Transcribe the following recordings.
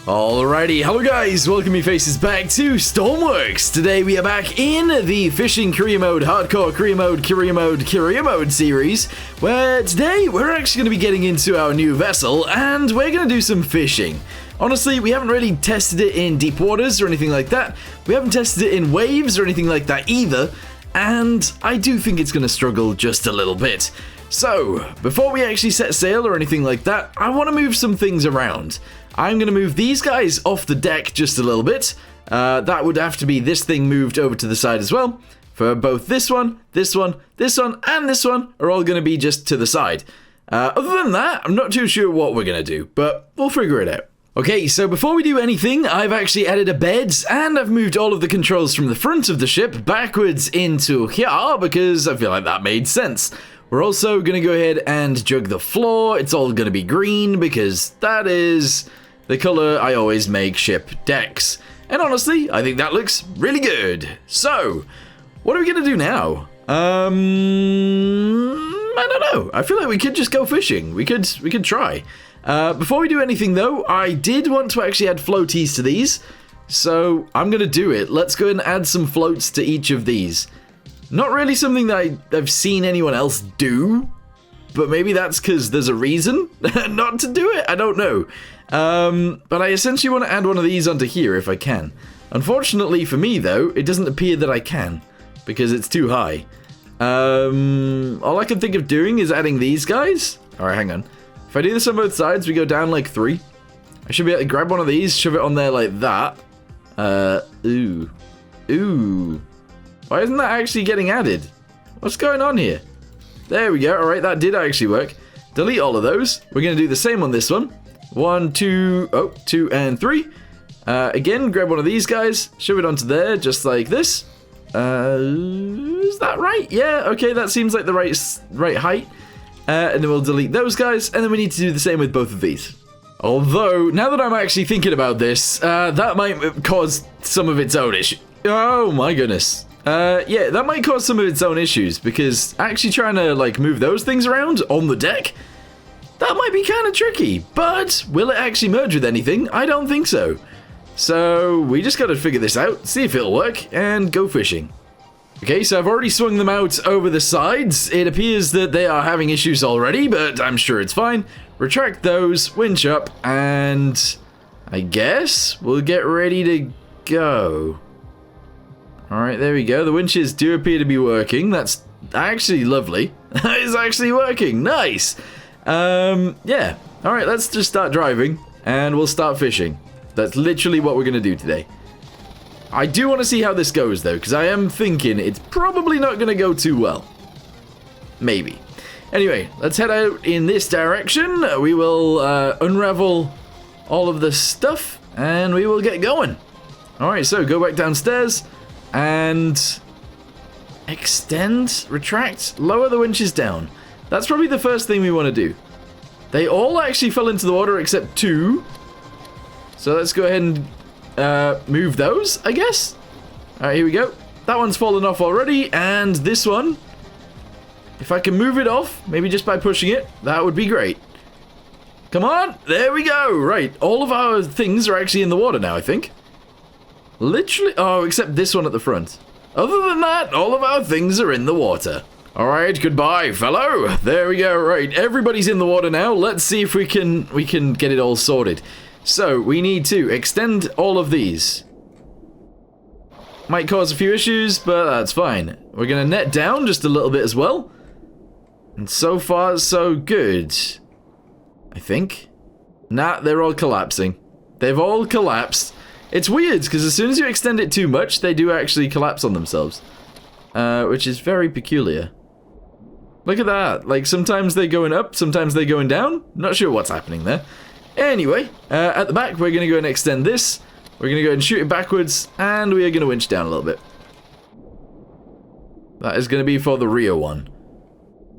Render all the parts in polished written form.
Alrighty, hello guys, welcome you faces back to Stormworks. Today we are back in the Fishing Career Mode, Hardcore Career Mode series, where today we're actually going to be getting into our new vessel and we're going to do some fishing. Honestly, we haven't really tested it in deep waters or anything like that. We haven't tested it in waves or anything like that either, and I do think it's going to struggle just a little bit. So, before we actually set sail or anything like that, I want to move some things around. I'm going to move these guys off the deck just a little bit. That would have to be this thing moved over to the side as well. For both this one, this one, this one, and this one are all going to be just to the side. Other than that, I'm not too sure what we're going to do, but we'll figure it out. Okay, so before we do anything, I've actually added a bed, and I've moved all of the controls from the front of the ship backwards into here, because I feel like that made sense. We're also going to go ahead and jug the floor. It's all going to be green, because that is the color I always make ship decks. And honestly, I think that looks really good. So, what are we going to do now? I don't know. I feel like we could just go fishing. We could try. Before we do anything though, I did want to actually add floaties to these. So, I'm going to do it. Let's go ahead and add some floats to each of these. Not really something that I've seen anyone else do, but maybe that's because there's a reason not to do it. I don't know. But I essentially want to add one of these onto here if I can. Unfortunately for me though, it doesn't appear that I can because it's too high. All I can think of doing is adding these guys. Alright, hang on. If I do this on both sides, we go down like 3. I should be able to grab one of these, shove it on there like that. Ooh. Why isn't that actually getting added? What's going on here? There we go. Alright, that did actually work. Delete all of those. We're going to do the same on this one. 1, 2, 2 and 3. Again, grab one of these guys, shove it onto there, just like this. Is that right? Yeah, okay, that seems like the right height. And then we'll delete those guys, and then we need to do the same with both of these. Although, now that I'm actually thinking about this, that might cause some of its own issue. Oh my goodness. Yeah, that might cause some of its own issues, because actually trying to, like, move those things around on the deck, that might be kind of tricky, but will it actually merge with anything? I don't think so. So, we just gotta figure this out, see if it'll work, and go fishing. Okay, so I've already swung them out over the sides. It appears that they are having issues already, but I'm sure it's fine. Retract those, winch up, and I guess we'll get ready to go. Alright, there we go. The winches do appear to be working. That's actually lovely. That is actually working. Nice. Yeah. Alright, let's just start driving and we'll start fishing. That's literally what we're going to do today. I do want to see how this goes though, because I am thinking it's probably not going to go too well. Maybe. Anyway, let's head out in this direction. We will unravel all of the stuff and we will get going. Alright, so go back downstairs. And extend, retract, lower the winches down. That's probably the first thing we want to do. They all actually fell into the water except 2. So let's go ahead and move those, I guess. Alright, here we go. That one's fallen off already, and this one, if I can move it off, maybe just by pushing it, that would be great. Come on, there we go. Right, all of our things are actually in the water now, I think. Literally, oh, except this one at the front. Other than that, all of our things are in the water. Alright, goodbye, fellow. There we go, right. Everybody's in the water now. Let's see if we can get it all sorted. So, we need to extend all of these. Might cause a few issues, but that's fine. We're going to net down just a little bit as well. And so far, so good. I think. Nah, they're all collapsing. They've all collapsed. It's weird, because as soon as you extend it too much, they do actually collapse on themselves. Which is very peculiar. Look at that. Like, sometimes they're going up, sometimes they're going down. Not sure what's happening there. Anyway, at the back, we're going to go and extend this. We're going to go and shoot it backwards, and we are going to winch down a little bit. That is going to be for the rear one.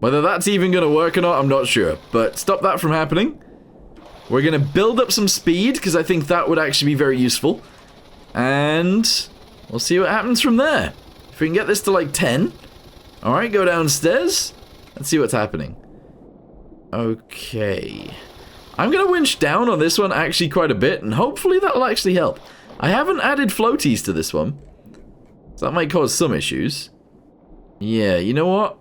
Whether that's even going to work or not, I'm not sure. But stop that from happening. We're going to build up some speed, because I think that would actually be very useful. And we'll see what happens from there. If we can get this to like 10. Alright, go downstairs. Let's see what's happening. Okay. I'm going to winch down on this one actually quite a bit, and hopefully that'll actually help. I haven't added floaties to this one, so that might cause some issues. Yeah, you know what?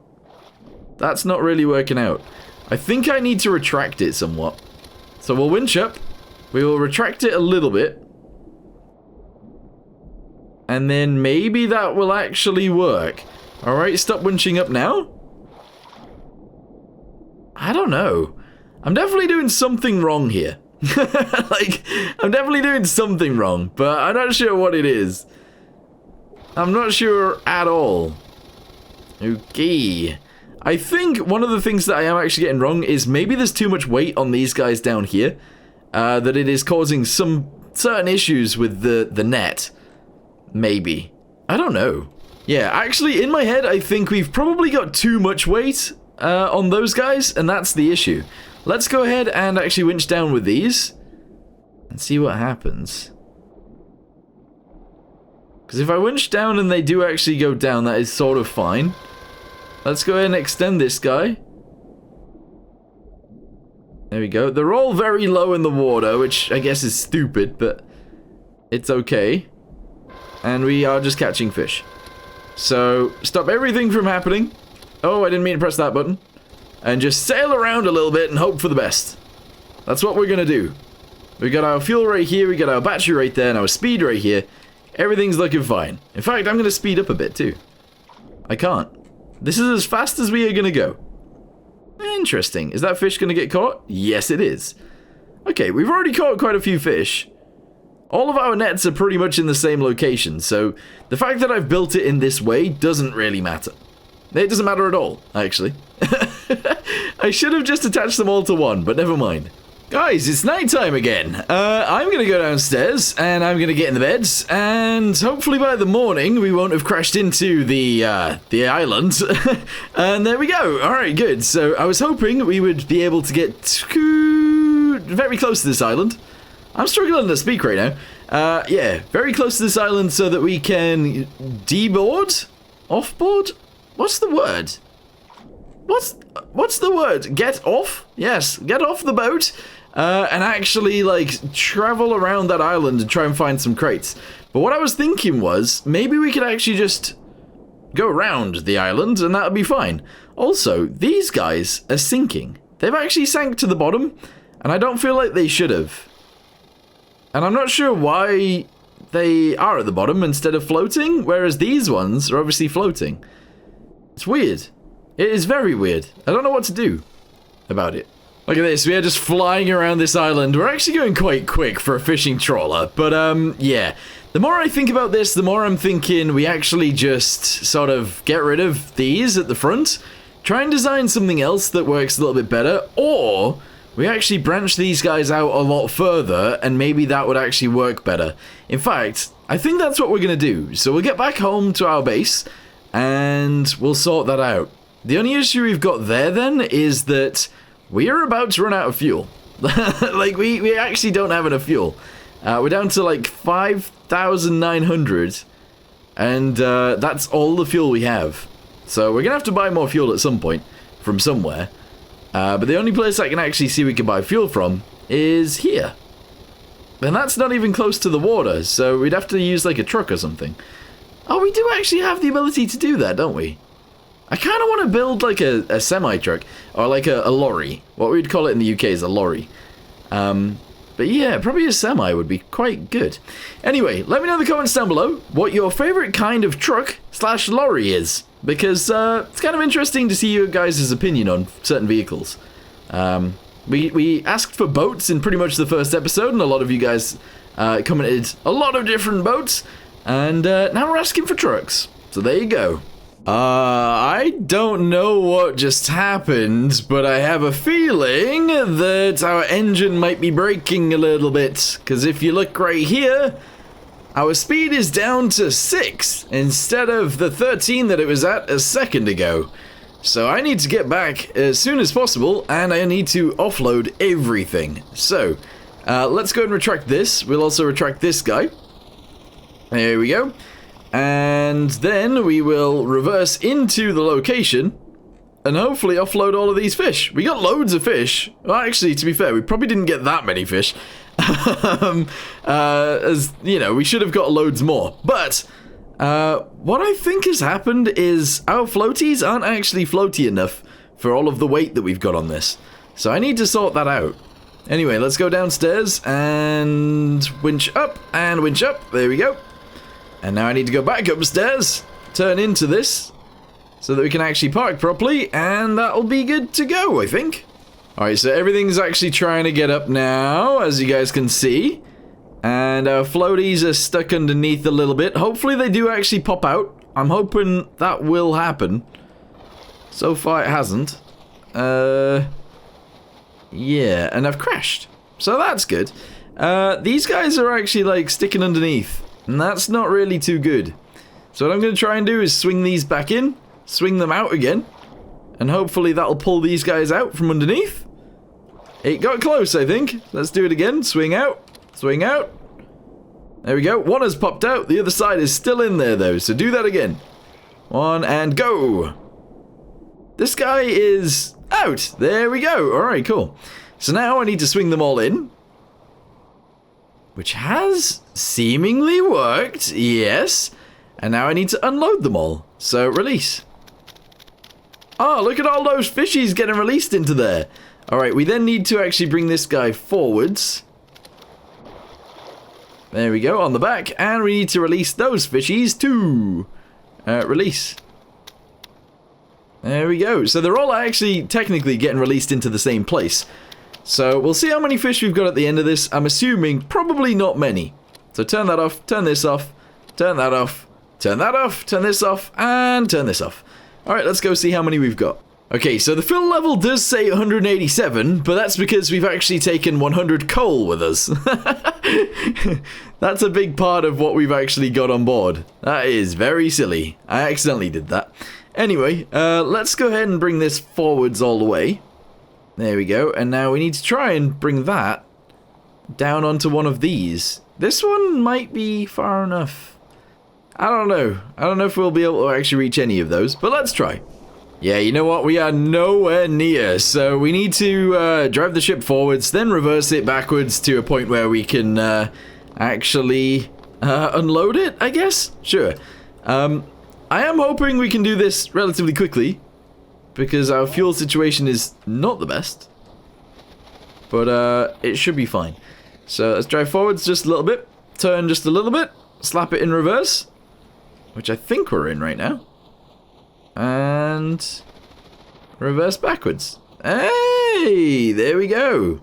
That's not really working out. I think I need to retract it somewhat. So we'll winch up. We will retract it a little bit. And then maybe that will actually work. Alright, stop winching up now. I don't know. I'm definitely doing something wrong here. Like, I'm definitely doing something wrong, but I'm not sure what it is. I'm not sure at all. Okay. I think one of the things that I am actually getting wrong is maybe there's too much weight on these guys down here. That it is causing some certain issues with the net. Maybe. I don't know. Yeah, actually, in my head, I think we've probably got too much weight on those guys, and that's the issue. Let's go ahead and actually winch down with these and see what happens. Because if I winch down and they do actually go down, that is sort of fine. Let's go ahead and extend this guy. There we go. They're all very low in the water, which I guess is stupid, but it's okay. And we are just catching fish. So, stop everything from happening. Oh, I didn't mean to press that button. And just sail around a little bit and hope for the best. That's what we're going to do. We got our fuel right here, we got our battery right there, and our speed right here. Everything's looking fine. In fact, I'm going to speed up a bit too. I can't. This is as fast as we are going to go. Interesting. Is that fish going to get caught? Yes, it is. Okay, we've already caught quite a few fish. All of our nets are pretty much in the same location, so the fact that I've built it in this way doesn't really matter. It doesn't matter at all, actually. I should have just attached them all to one, but never mind. Guys, it's nighttime again. I'm going to go downstairs, and I'm going to get in the beds, and hopefully by the morning we won't have crashed into the island. And there we go. Alright, good. So I was hoping we would be able to get very close to this island. I'm struggling to speak right now. Yeah, very close to this island so that we can deboard? Offboard? What's the word? What's the word? Get off? Yes, get off the boat and actually, like, travel around that island and try and find some crates. But what I was thinking was, maybe we could actually just go around the island and that would be fine. Also, these guys are sinking. They've actually sank to the bottom, and I don't feel like they should have. And I'm not sure why they are at the bottom instead of floating, whereas these ones are obviously floating. It's weird. It is very weird. I don't know what to do about it. Look at this, we are just flying around this island. We're actually going quite quick for a fishing trawler, but yeah. The more I think about this, the more I'm thinking we actually just sort of get rid of these at the front, try and design something else that works a little bit better, or we actually branch these guys out a lot further and maybe that would actually work better. In fact, I think that's what we're going to do. So we'll get back home to our base and we'll sort that out. The only issue we've got there then is that we are about to run out of fuel. Like, we actually don't have enough fuel. We're down to like 5,900 and that's all the fuel we have. So we're going to have to buy more fuel at some point from somewhere. But the only place I can actually see we can buy fuel from is here. And that's not even close to the water, so we'd have to use like a truck or something. Oh, we do actually have the ability to do that, don't we? I kind of want to build like a semi-truck, or like a lorry. What we'd call it in the UK is a lorry. But yeah, probably a semi would be quite good. Anyway, let me know in the comments down below what your favorite kind of truck / lorry is. Because it's kind of interesting to see your guys' opinion on certain vehicles. We asked for boats in pretty much the first episode, and a lot of you guys commented a lot of different boats. And now we're asking for trucks. So there you go. I don't know what just happened, but I have a feeling that our engine might be braking a little bit. Because if you look right here, our speed is down to 6 instead of the 13 that it was at a second ago. So I need to get back as soon as possible, and I need to offload everything. So let's go and retract this. We'll also retract this guy. There we go. And then we will reverse into the location and hopefully offload all of these fish. We got loads of fish. Well, actually, to be fair, we probably didn't get that many fish. As you know, we should have got loads more. But what I think has happened is our floaties aren't actually floaty enough for all of the weight that we've got on this. So I need to sort that out. Anyway, let's go downstairs and winch up and winch up. There we go. And now I need to go back upstairs, turn into this, so that we can actually park properly, and that'll be good to go, I think. Alright, so everything's actually trying to get up now, as you guys can see. And our floaties are stuck underneath a little bit. Hopefully they do actually pop out. I'm hoping that will happen. So far it hasn't. Yeah, and I've crashed. So that's good. These guys are actually like sticking underneath, and that's not really too good. So what I'm going to try and do is swing these back in, swing them out again, and hopefully that'll pull these guys out from underneath. It got close, I think. Let's do it again. Swing out, swing out. There we go. One has popped out. The other side is still in there though, so do that again. One and go. This guy is out. There we go. Alright, cool. So now I need to swing them all in, which has seemingly worked. Yes. And now I need to unload them all. So release. Oh, look at all those fishies getting released into there. Alright, we then need to actually bring this guy forwards. There we go, on the back. And we need to release those fishies too. Release. There we go. So they're all actually technically getting released into the same place. So we'll see how many fish we've got at the end of this. I'm assuming probably not many. So turn that off, turn this off, turn that off, turn that off, turn this off, and turn this off. Alright, let's go see how many we've got. Okay, so the fill level does say 187, but that's because we've actually taken 100 coal with us. That's a big part of what we've actually got on board. That is very silly. I accidentally did that. Anyway, let's go ahead and bring this forwards all the way. There we go, and now we need to try and bring that down onto one of these. This one might be far enough. I don't know. I don't know if we'll be able to actually reach any of those, but let's try. Yeah, you know what? We are nowhere near, so we need to drive the ship forwards, then reverse it backwards to a point where we can actually unload it, I guess? Sure. I am hoping we can do this relatively quickly, because our fuel situation is not the best. But it should be fine. So let's drive forwards just a little bit, turn just a little bit, slap it in reverse, which I think we're in right now. And reverse backwards. Hey, there we go.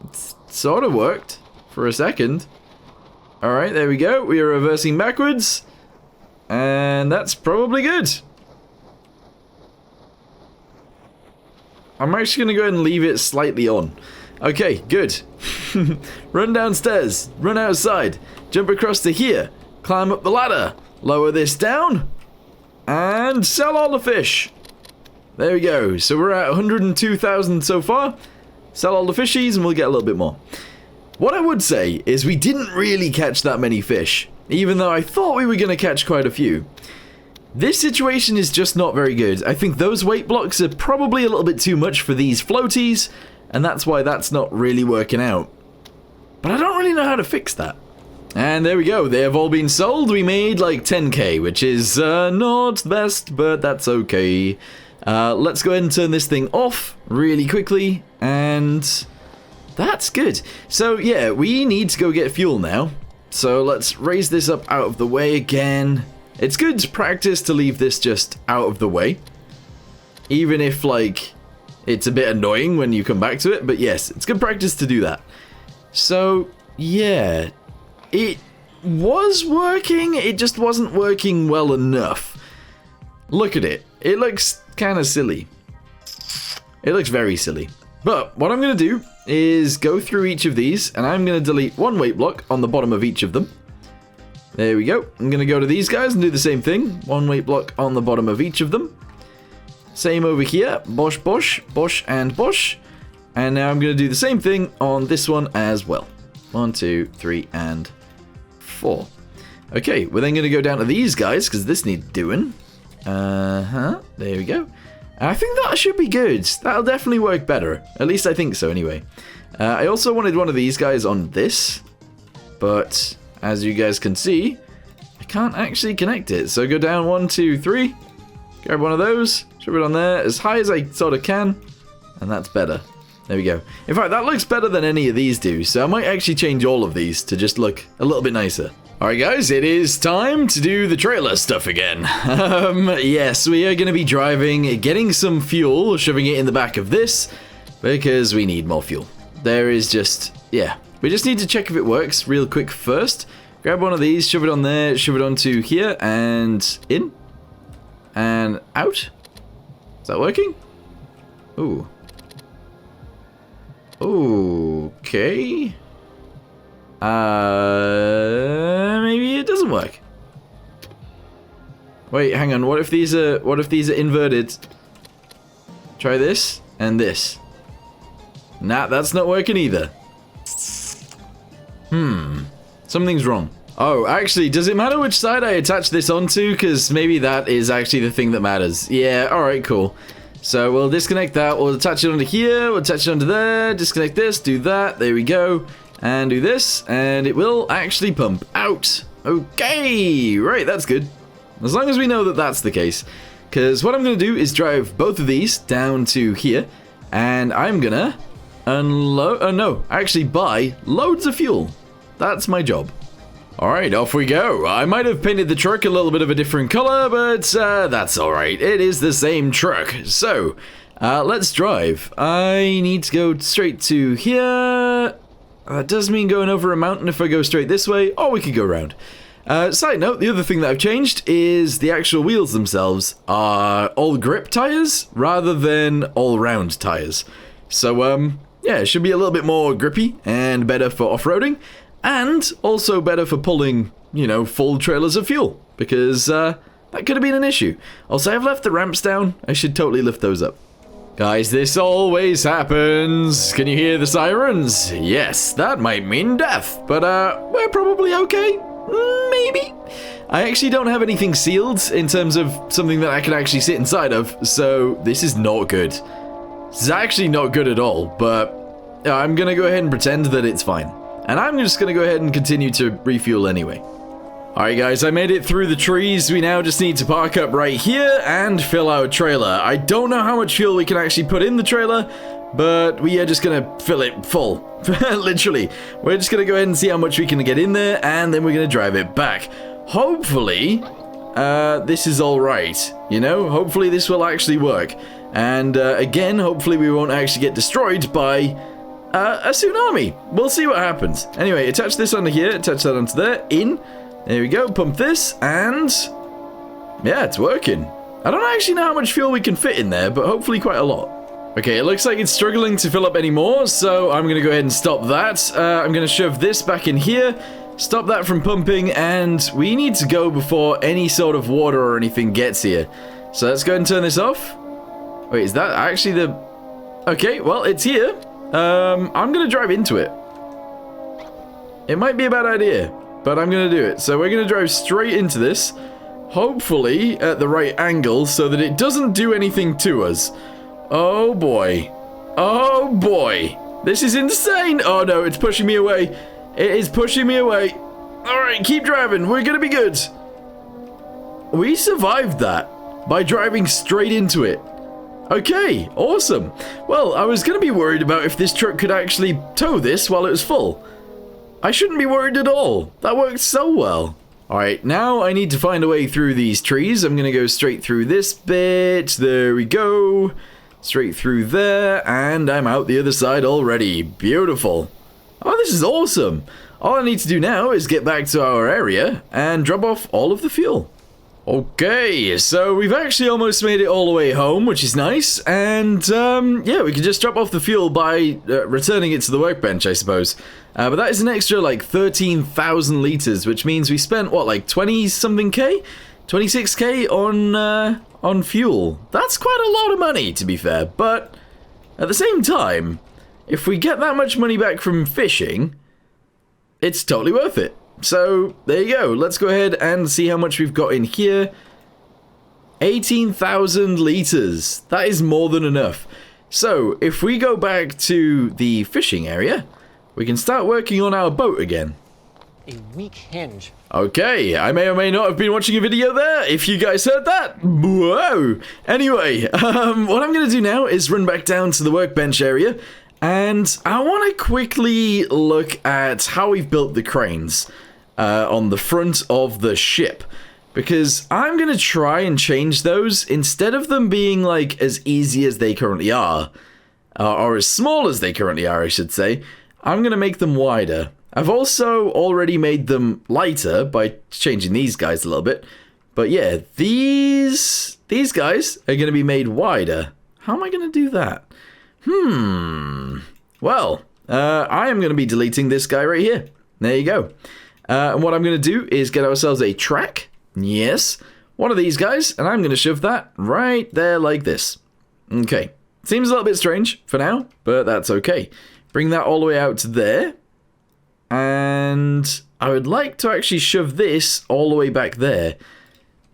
It's sort of worked for a second. Alright, there we go. We are reversing backwards. And that's probably good. I'm actually going to go ahead and leave it slightly on. Okay, good. Run downstairs. Run outside. Jump across to here. Climb up the ladder. Lower this down. And sell all the fish. There we go. So we're at 102,000 so far. Sell all the fishies and we'll get a little bit more. What I would say is we didn't really catch that many fish, even though I thought we were going to catch quite a few. This situation is just not very good. I think those weight blocks are probably a little bit too much for these floaties, and that's why that's not really working out. But I don't really know how to fix that. And there we go, they have all been sold. We made like 10k, which is not the best, but that's okay. Let's go ahead and turn this thing off really quickly, and that's good. So yeah, we need to go get fuel now. So let's raise this up out of the way again. It's good to practice to leave this just out of the way, even if like it's a bit annoying when you come back to it, but yes, it's good practice to do that. So yeah, it was working, it just wasn't working well enough. Look at it. It looks kind of silly. It looks very silly. But what I'm going to do is go through each of these, and I'm going to delete one weight block on the bottom of each of them. There we go. I'm going to go to these guys and do the same thing. One weight block on the bottom of each of them. Same over here. Bosh, bosh, bosh, and bosh. And now I'm going to do the same thing on this one as well. 1, 2, 3, and 4. Okay, we're then going to go down to these guys, because this needs doing. There we go. I think that should be good. That'll definitely work better. At least I think so, anyway. I also wanted one of these guys on this, but as you guys can see, I can't actually connect it. So go down 1, 2, 3, grab one of those, shove it on there as high as I sort of can, and that's better. There we go. In fact, that looks better than any of these do, so I might actually change all of these to just look a little bit nicer. Alright guys, it is time to do the trailer stuff again. Yes, we are going to be driving, getting some fuel, shoving it in the back of this, because we need more fuel. There is just, yeah, we just need to check if it works real quick first. Grab one of these, shove it on there, shove it onto here, and in, and out. Is that working? Ooh. Okay. Maybe it doesn't work. Wait, hang on. What if these are inverted? Try this and this. Nah, that's not working either. Something's wrong. Oh, actually, does it matter which side I attach this onto? Because maybe that is actually the thing that matters. Yeah, alright, cool. So we'll disconnect that, we'll attach it onto here, we'll attach it onto there, disconnect this, do that, there we go. And do this, and it will actually pump out. Okay, right, that's good. As long as we know that that's the case. Because what I'm going to do is drive both of these down to here, and I'm going to unload, actually buy loads of fuel. That's my job. Alright, off we go. I might have painted the truck a little bit of a different color, but that's alright. It is the same truck. So, let's drive. I need to go straight to here. That does mean going over a mountain if I go straight this way, or we could go around. Side note, the other thing that I've changed is the actual wheels themselves are all grip tires rather than all-round tires. So, yeah, it should be a little bit more grippy and better for off-roading, and also better for pulling, you know, full trailers of fuel, because that could have been an issue. Also, I've left the ramps down. I should totally lift those up. Guys, this always happens. Can you hear the sirens? Yes, that might mean death, but we're probably okay. Maybe. I actually don't have anything sealed in terms of something that I can actually sit inside of, so this is not good. This is actually not good at all, but I'm gonna go ahead and pretend that it's fine. And I'm just gonna go ahead and continue to refuel anyway. Alright guys, I made it through the trees. We now just need to park up right here and fill our trailer. I don't know how much fuel we can actually put in the trailer, but we are just gonna fill it full. Literally. We're just gonna go ahead and see how much we can get in there, and then we're gonna drive it back. Hopefully, this is alright, you know? Hopefully this will actually work. And again, hopefully we won't actually get destroyed by a tsunami. We'll see what happens. Anyway, attach this onto here, attach that onto there, in. There we go, pump this, and yeah, it's working. I don't actually know how much fuel we can fit in there, but hopefully quite a lot. Okay, it looks like it's struggling to fill up anymore, so I'm gonna go ahead and stop that. I'm gonna shove this back in here, stop that from pumping, and we need to go before any sort of water or anything gets here. So let's go ahead and turn this off. Wait, is that actually the... Okay, well, it's here. I'm gonna drive into it. It might be a bad idea, but I'm gonna do it. So we're gonna drive straight into this, hopefully at the right angle so that it doesn't do anything to us. Oh boy. Oh boy. This is insane. Oh no, it's pushing me away. It is pushing me away. Alright, keep driving. We're gonna be good. We survived that by driving straight into it. Okay, awesome. Well, I was gonna be worried about if this truck could actually tow this while it was full. I shouldn't be worried at all. That worked so well. Alright, now I need to find a way through these trees. I'm gonna go straight through this bit. There we go. Straight through there, and I'm out the other side already. Beautiful. Oh, this is awesome. All I need to do now is get back to our area and drop off all of the fuel. Okay, so we've actually almost made it all the way home, which is nice, and yeah, we can just drop off the fuel by returning it to the workbench, I suppose. But that is an extra, like, 13,000 litres, which means we spent, what, like 20-something K? 26K on fuel. That's quite a lot of money, to be fair, but at the same time, if we get that much money back from fishing, it's totally worth it. So, there you go. Let's go ahead and see how much we've got in here. 18,000 liters. That is more than enough. So, if we go back to the fishing area, we can start working on our boat again. A weak hinge. Okay, I may or may not have been watching a video there, if you guys heard that. Whoa! Anyway, what I'm going to do now is run back down to the workbench area, and I want to quickly look at how we've built the cranes on the front of the ship. Because I'm going to try and change those, instead of them being like as easy as they currently are, or as small as they currently are, I should say, I'm going to make them wider. I've also already made them lighter by changing these guys a little bit. But yeah, these guys are going to be made wider. How am I going to do that? Well, I am going to be deleting this guy right here. There you go. And what I'm going to do is get ourselves a track. Yes, one of these guys, and I'm going to shove that right there like this. Okay, seems a little bit strange for now, but that's okay. Bring that all the way out to there. And I would like to actually shove this all the way back there.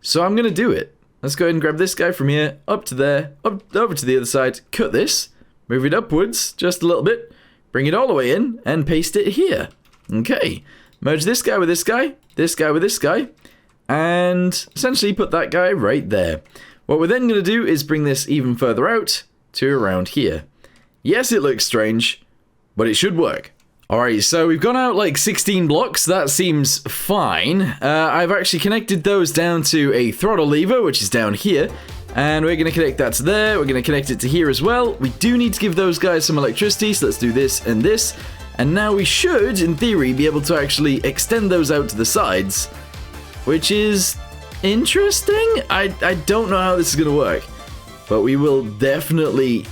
So I'm going to do it. Let's go ahead and grab this guy from here, up to there, up over to the other side, cut this, move it upwards just a little bit, bring it all the way in, and paste it here. Okay, merge this guy with this guy, this guy with this guy, and essentially put that guy right there. What we're then going to do is bring this even further out to around here. Yes, it looks strange, but it should work. Alright, so we've gone out like 16 blocks, that seems fine. I've actually connected those down to a throttle lever, which is down here. And we're going to connect that to there, we're going to connect it to here as well. We do need to give those guys some electricity, so let's do this and this. And now we should, in theory, be able to actually extend those out to the sides. Which is interesting. I don't know how this is going to work. But we will definitely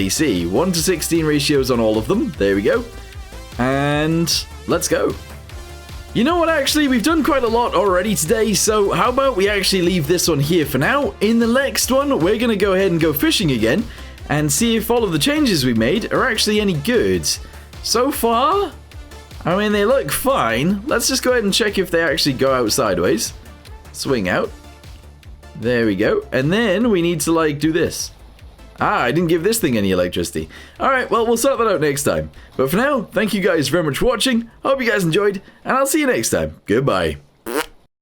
see. 1 to 16 ratios on all of them. There we go. And let's go. You know what, actually, we've done quite a lot already today, so how about we actually leave this one here for now. In the next one, we're going to go ahead and go fishing again and see if all of the changes we made are actually any good. So far, I mean, they look fine. Let's just go ahead and check if they actually go out sideways. Swing out. There we go. And then we need to, like, do this. Ah, I didn't give this thing any electricity. Alright, well, we'll sort that out next time. But for now, thank you guys very much for watching. Hope you guys enjoyed, and I'll see you next time. Goodbye.